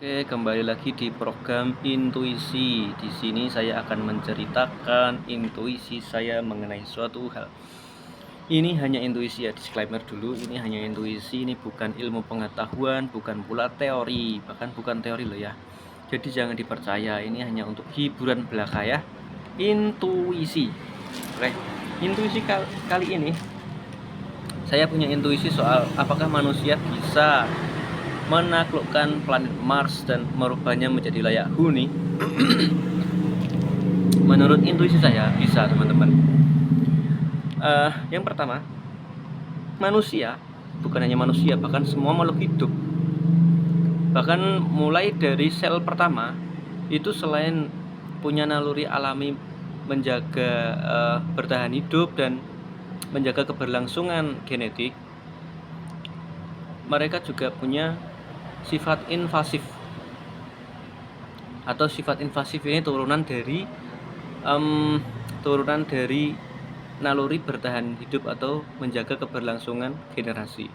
Oke, kembali lagi di program Intuisi. Di sini saya akan menceritakan intuisi saya mengenai suatu hal. Ini hanya intuisi ya, disclaimer dulu. Ini hanya intuisi, ini bukan ilmu pengetahuan, bukan pula teori, bahkan bukan teori loh ya. Jadi jangan dipercaya, ini hanya untuk hiburan belaka ya. Intuisi. Oke, intuisi kali ini saya punya intuisi soal apakah manusia bisa menaklukkan planet Mars dan merubahnya menjadi layak huni. Menurut intuisi saya bisa, teman-teman. Yang pertama, manusia, bukan hanya manusia, bahkan semua makhluk hidup, bahkan mulai dari sel pertama itu selain punya naluri alami menjaga bertahan hidup dan menjaga keberlangsungan genetik, mereka juga punya sifat invasif. Atau sifat invasif ini turunan dari naluri bertahan hidup atau menjaga keberlangsungan generasi.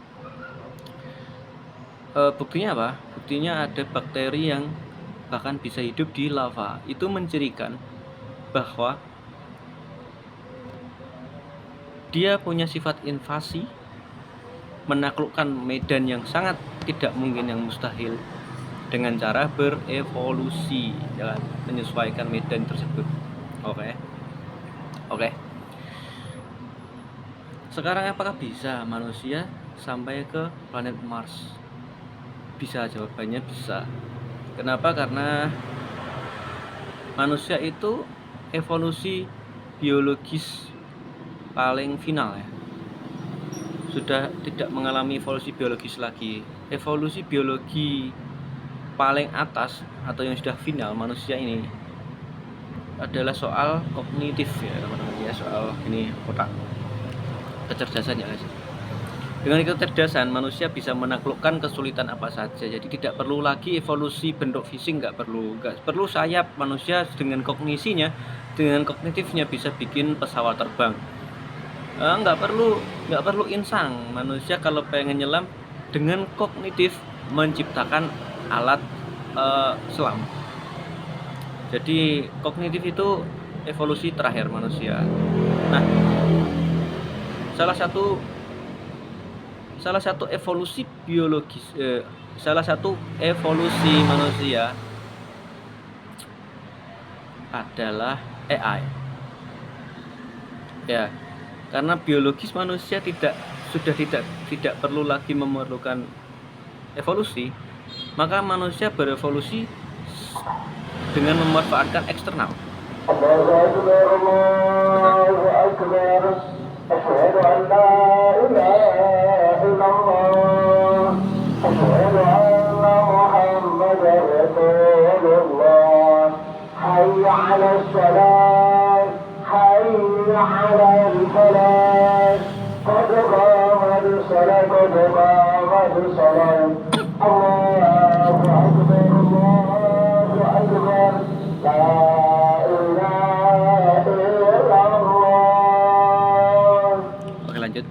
Buktinya apa? Buktinya ada bakteri yang bahkan bisa hidup di lava. Itu mencirikan bahwa dia punya sifat invasi, menaklukkan medan yang sangat tidak mungkin, yang mustahil, dengan cara berevolusi, jangan menyesuaikan medan tersebut. Oke. Sekarang apakah bisa manusia sampai ke planet Mars? Bisa, jawabannya bisa. Kenapa? Karena manusia itu evolusi biologis paling final ya. Sudah tidak mengalami evolusi biologis lagi. Evolusi biologi paling atas atau yang sudah final manusia ini adalah soal kognitif ya, teman-teman ya, soal ini otak, kecerdasan ya guys. Dengan kecerdasan manusia bisa menaklukkan kesulitan apa saja. Jadi tidak perlu lagi evolusi bentuk fisik, nggak perlu sayap. Manusia dengan kognisinya, dengan kognitifnya bisa bikin pesawat terbang. Nggak perlu insang. Manusia kalau pengen nyelam dengan kognitif menciptakan alat selam. Jadi kognitif itu evolusi terakhir manusia. Nah, salah satu evolusi biologis, salah satu evolusi manusia adalah AI. Ya, karena biologis manusia sudah tidak perlu lagi memerlukan evolusi, maka manusia berevolusi dengan memanfaatkan eksternal. Allahu Akbar. Asyhadu an la ilaha illallah. Asyhadu anna Muhammadar Rasulullah. Hayya 'alas salat. Hayya 'alal falah. Qad qamat salat, qad qamat salat. Allahu Akbar. Allahu Akbar. Oke, lanjut.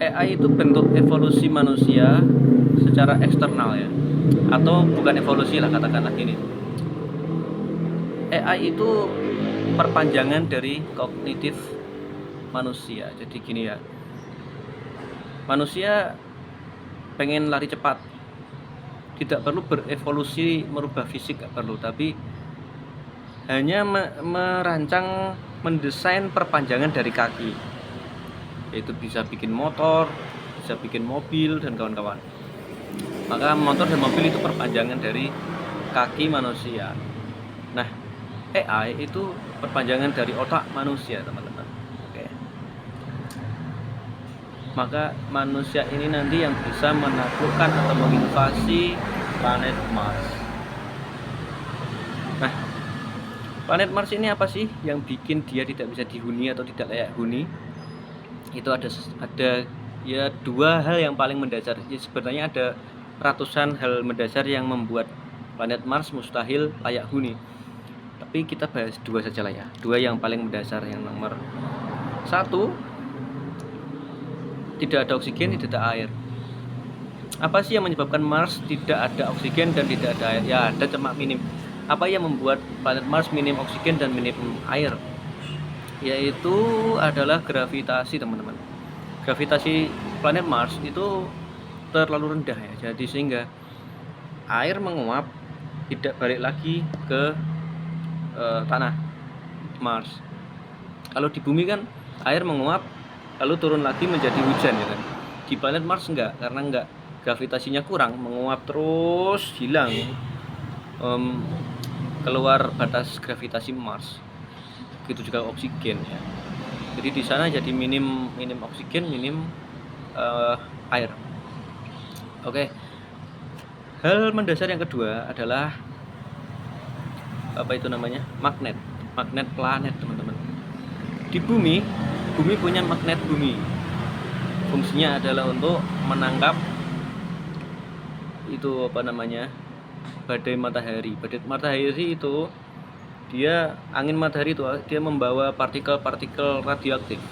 AI itu bentuk evolusi manusia secara eksternal ya, atau bukan evolusi lah, katakanlah gini. AI itu perpanjangan dari kognitif manusia. Jadi gini ya, manusia pengen lari cepat, tidak perlu berevolusi merubah fisik, gak perlu, tapi hanya merancang, mendesain perpanjangan dari kaki, yaitu bisa bikin motor, bisa bikin mobil dan kawan-kawan. Maka motor dan mobil itu perpanjangan dari kaki manusia. Nah, AI itu perpanjangan dari otak manusia, teman-teman. Oke. Maka manusia ini nanti yang bisa menaklukkan atau menginvasi planet Mars. Nah, planet Mars ini apa sih yang bikin dia tidak bisa dihuni atau tidak layak huni? Itu ada ya dua hal yang paling mendasar. Ya, sebenarnya ada ratusan hal mendasar yang membuat planet Mars mustahil layak huni. Tapi kita bahas dua saja lah ya. Dua yang paling mendasar. Yang nomor satu, tidak ada oksigen, tidak ada air. Apa sih yang menyebabkan Mars tidak ada oksigen dan tidak ada air? Ya, ada cuma minim. Apa yang membuat planet Mars minim oksigen dan minim air? Yaitu adalah gravitasi, teman-teman. Gravitasi planet Mars itu terlalu rendah ya, jadi sehingga air menguap tidak balik lagi ke tanah Mars. Kalau di bumi kan air menguap lalu turun lagi menjadi hujan ya kan. Di planet Mars enggak, karena enggak, gravitasinya kurang, menguap terus hilang, keluar batas gravitasi Mars. Begitu juga oksigen ya. Jadi di sana jadi minim oksigen, minim air. Oke. Hal mendasar yang kedua adalah apa itu namanya? Magnet planet, teman-teman. Di bumi punya magnet bumi. Fungsinya adalah untuk menangkap itu apa namanya? Badai matahari. Badai matahari itu dia, angin matahari itu dia membawa partikel-partikel radioaktif.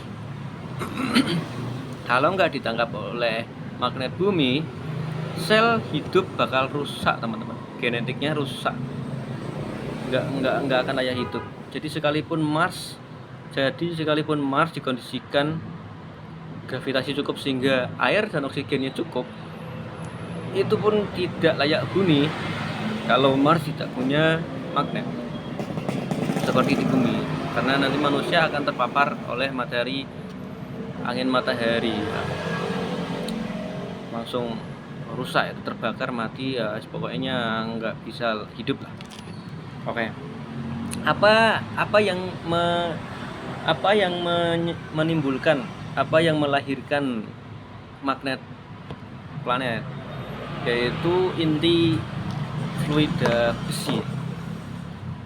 Kalau nggak ditangkap oleh magnet bumi, sel hidup bakal rusak, teman-teman. Genetiknya rusak, nggak akan layak hidup. Jadi sekalipun Mars dikondisikan gravitasi cukup sehingga air dan oksigennya cukup, itu pun tidak layak huni kalau Mars tidak punya magnet seperti di bumi, karena nanti manusia akan terpapar oleh matahari, angin matahari ya. Langsung rusak, itu terbakar, mati ya, pokoknya nggak bisa hidup lah. Oke. Apa yang menimbulkan, apa yang melahirkan magnet planet, yaitu inti fluida besi.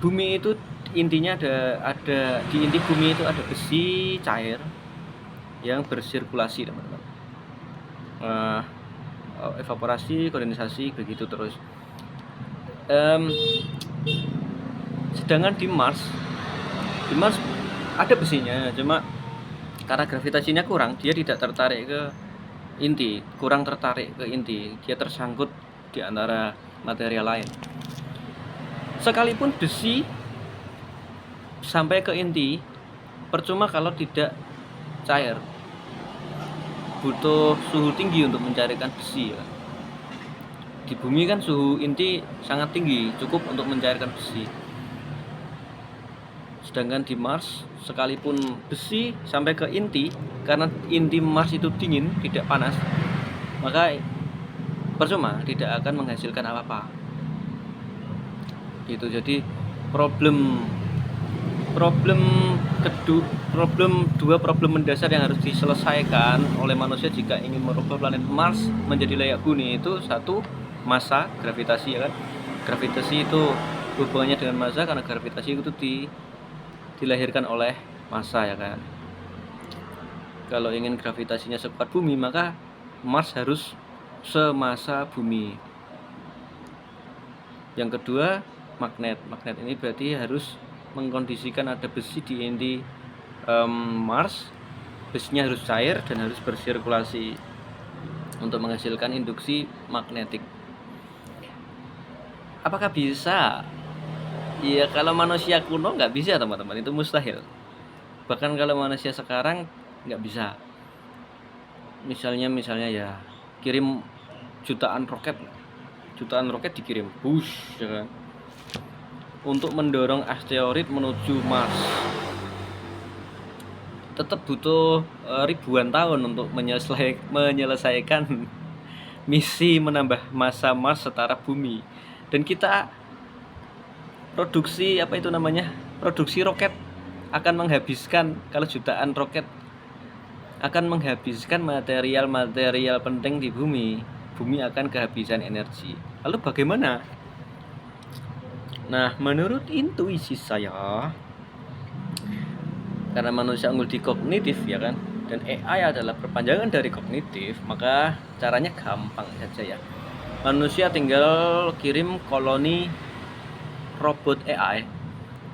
Bumi itu intinya ada di inti bumi itu ada besi cair yang bersirkulasi, teman-teman. Evaporasi, kondensasi, begitu terus. Sedangkan di Mars ada besinya, cuma karena gravitasinya kurang, dia tidak tertarik ke inti, dia tersangkut di antara material lain. Sekalipun besi sampai ke inti, percuma kalau tidak cair. Butuh suhu tinggi untuk mencarikan besi ya. Di bumi kan suhu inti sangat tinggi, cukup untuk mencairkan besi. Sedangkan di Mars, sekalipun besi sampai ke inti, karena inti Mars itu dingin, tidak panas, maka percuma, tidak akan menghasilkan apa-apa. Gitu. Jadi dua problem mendasar yang harus diselesaikan oleh manusia jika ingin merubah planet Mars menjadi layak huni itu, satu, massa, gravitasi ya kan. Gravitasi itu hubungannya dengan massa, karena gravitasi itu dilahirkan oleh massa ya kan. Kalau ingin gravitasinya sekuat bumi, maka Mars harus semassa bumi. Yang kedua, magnet ini berarti harus mengkondisikan ada besi di inti Mars. Besinya harus cair dan harus bersirkulasi untuk menghasilkan induksi magnetik. Apakah bisa? Ya, kalau manusia kuno nggak bisa, teman-teman, itu mustahil. Bahkan kalau manusia sekarang nggak bisa. Misalnya ya kirim jutaan roket dikirim, push ya kan, untuk mendorong asteroid menuju Mars. Tetap butuh ribuan tahun untuk menyelesaikan misi menambah massa Mars setara bumi. Dan kita produksi roket akan menghabiskan, kalau jutaan roket akan menghabiskan material penting di bumi akan kehabisan energi. Lalu bagaimana? Nah, menurut intuisi saya, karena manusia unggul di kognitif ya kan, dan AI adalah perpanjangan dari kognitif, maka caranya gampang saja ya. Manusia tinggal kirim koloni robot AI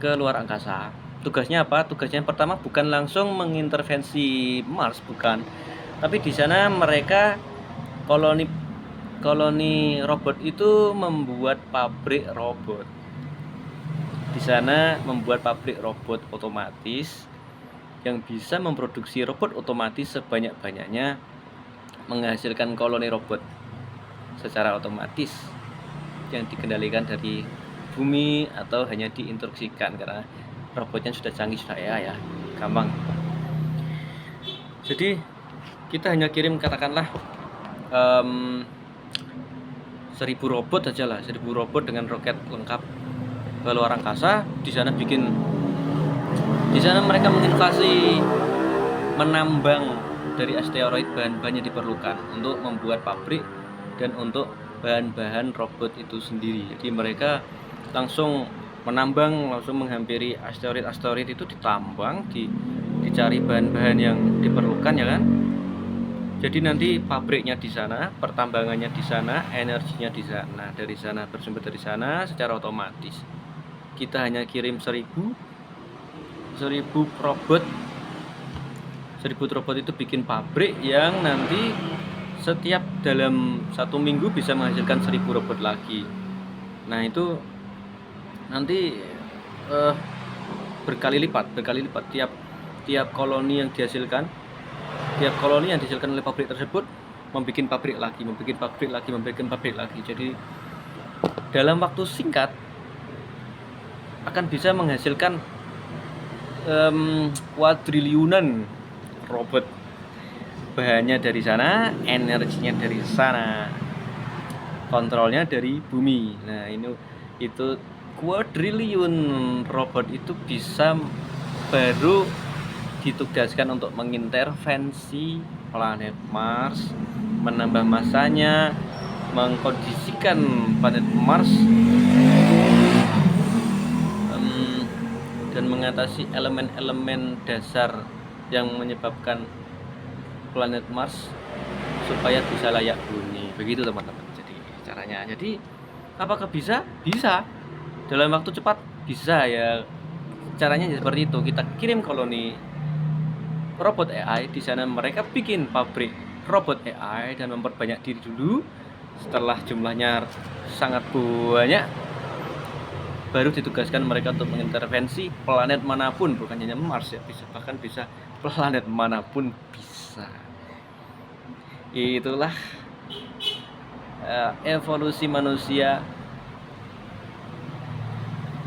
ke luar angkasa. Tugasnya apa? Tugasnya yang pertama bukan langsung mengintervensi Mars, bukan. Tapi di sana mereka koloni robot itu membuat pabrik robot. Di sana membuat pabrik robot otomatis yang bisa memproduksi robot otomatis sebanyak-banyaknya, menghasilkan koloni robot secara otomatis yang dikendalikan dari bumi atau hanya diinstruksikan, karena robotnya sudah canggih, sudah AI ya, gampang. Jadi kita hanya kirim katakanlah 1000 robot aja lah, 1000 robot dengan roket lengkap ke luar angkasa. Di sana mereka menginvasi, menambang dari asteroid bahan-bahan yang diperlukan untuk membuat pabrik dan untuk bahan-bahan robot itu sendiri. Jadi mereka langsung menambang, langsung menghampiri asteroid itu, ditambang, dicari bahan-bahan yang diperlukan ya kan. Jadi nanti pabriknya di sana, pertambangannya di sana, energinya di sana, dari sana, bersumber dari sana secara otomatis. Kita hanya kirim 1000 robot. 1000 robot itu bikin pabrik yang nanti setiap dalam 1 minggu bisa menghasilkan 1000 robot lagi. Nah itu nanti berkali lipat tiap koloni yang dihasilkan oleh pabrik tersebut membuat pabrik lagi. Jadi dalam waktu singkat akan bisa menghasilkan kuadriliunan robot. Bahannya dari sana, energinya dari sana, kontrolnya dari bumi. Nah itu kuadriliun robot itu bisa baru ditugaskan untuk mengintervensi planet Mars, menambah masanya, mengkondisikan planet Mars, dan mengatasi elemen-elemen dasar yang menyebabkan planet Mars supaya bisa layak huni. Begitu teman-teman. Jadi caranya. Jadi apakah bisa? Bisa. Dalam waktu cepat bisa ya. Caranya seperti itu. Kita kirim koloni robot AI, di sana mereka bikin pabrik robot AI dan memperbanyak diri dulu. Setelah jumlahnya sangat banyak, baru ditugaskan mereka untuk mengintervensi planet manapun, bukan hanya Mars ya, bahkan bisa planet manapun bisa. Itulah evolusi manusia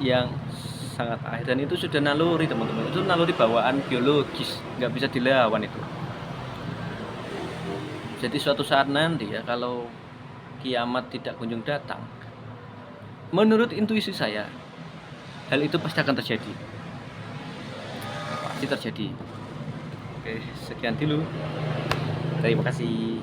yang sangat akhir, dan itu sudah naluri teman-teman, itu naluri bawaan biologis, nggak bisa dilawan itu. Jadi suatu saat nanti ya, kalau kiamat tidak kunjung datang, menurut intuisi saya hal itu pasti akan terjadi, Oke, sekian dulu, terima kasih.